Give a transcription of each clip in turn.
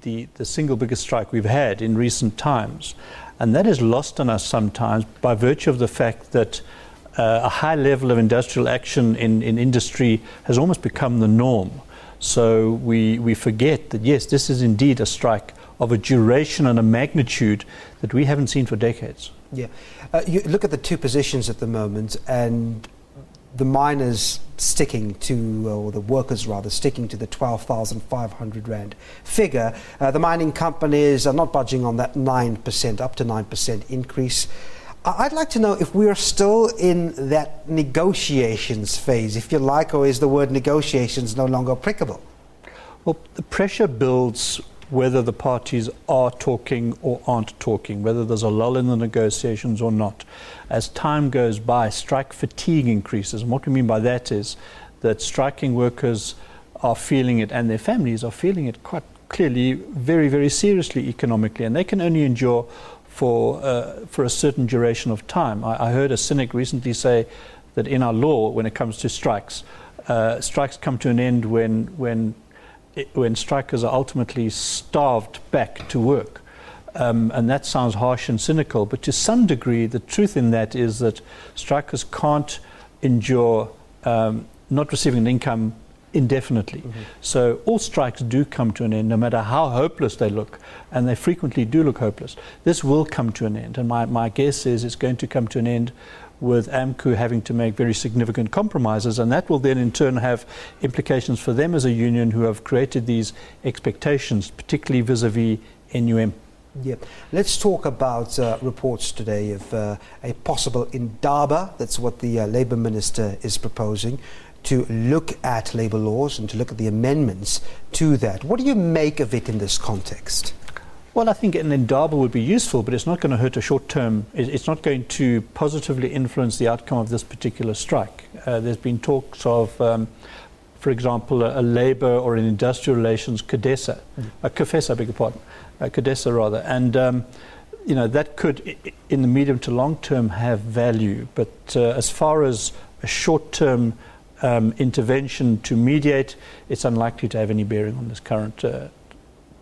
the single biggest strike we've had in recent times. And that is lost on us sometimes by virtue of the fact that a high level of industrial action in industry has almost become the norm. So we forget that, yes, this is indeed a strike of a duration and a magnitude that we haven't seen for decades. Yeah. You look at the two positions at the moment, and the miners sticking to, or the workers rather, sticking to the 12,500 Rand figure. The mining companies are not budging on that 9%, up to 9% increase. I'd like to know if we are still in that negotiations phase, if you like, or is the word negotiations no longer applicable? Well, the pressure builds whether the parties are talking or aren't talking, whether there's a lull in the negotiations or not. As time goes by, strike fatigue increases. And what we mean by that is that striking workers are feeling it, and their families are feeling it quite clearly, very, very seriously economically, and they can only endure for a certain duration of time. I heard a cynic recently say that in our law, when it comes to strikes, strikes come to an end when strikers are ultimately starved back to work. And that sounds harsh and cynical, but to some degree, the truth in that is that strikers can't endure not receiving an income indefinitely. Mm-hmm. So all strikes do come to an end, no matter how hopeless they look, and they frequently do look hopeless. This will come to an end, and my guess is it's going to come to an end with AMCU having to make very significant compromises, and that will then in turn have implications for them as a union who have created these expectations, particularly vis-a-vis NUM. Yeah. Let's talk about reports today of a possible indaba. That's what the Labour Minister is proposing, to look at labour laws and to look at the amendments to that. What do you make of it in this context? Well, I think an indaba would be useful, but it's not going to hurt a short term. It's not going to positively influence the outcome of this particular strike. There's been talks of, for example, a labour or an industrial relations CODESA, a COFESA, I beg your pardon, CODESA rather, and you know, that could, in the medium to long term, have value. But as far as a short term intervention to mediate, it's unlikely to have any bearing on this current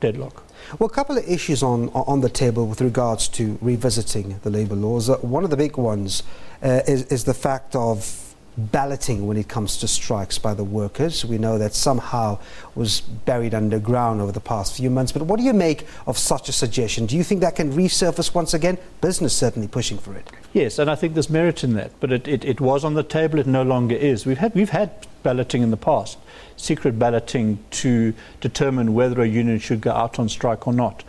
deadlock. Well, a couple of issues on the table with regards to revisiting the labour laws. One of the big ones is the fact of balloting when it comes to strikes by the workers. We know that somehow was buried underground over the past few months. But what do you make of such a suggestion? Do you think that can resurface once again? Business certainly pushing for it. Yes, and I think there's merit in that. But it was on the table. It no longer is. We've had balloting in the past, secret balloting to determine whether a union should go out on strike or not.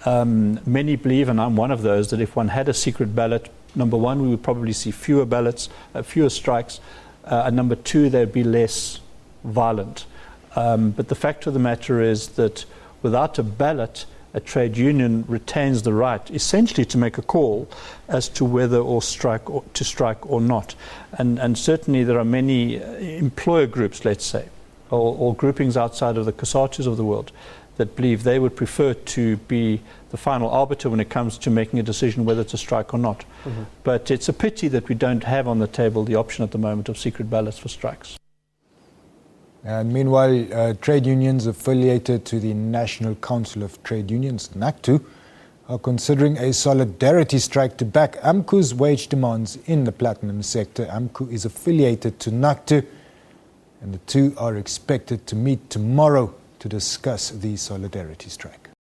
Many believe, and I'm one of those, that if one had a secret ballot, number one, we would probably see fewer ballots, fewer strikes, and number two, they'd be less violent. But the fact of the matter is that without a ballot, a trade union retains the right essentially to make a call as to whether to strike or not. And certainly there are many employer groups, let's say, or groupings outside of the COSATUs of the world that believe they would prefer to be the final arbiter when it comes to making a decision whether to strike or not. Mm-hmm. But it's a pity that we don't have on the table the option at the moment of secret ballots for strikes. And meanwhile, trade unions affiliated to the National Council of Trade Unions, NACTU, are considering a solidarity strike to back AMCU's wage demands in the platinum sector. AMCU is affiliated to NACTU, and the two are expected to meet tomorrow to discuss the solidarity strike.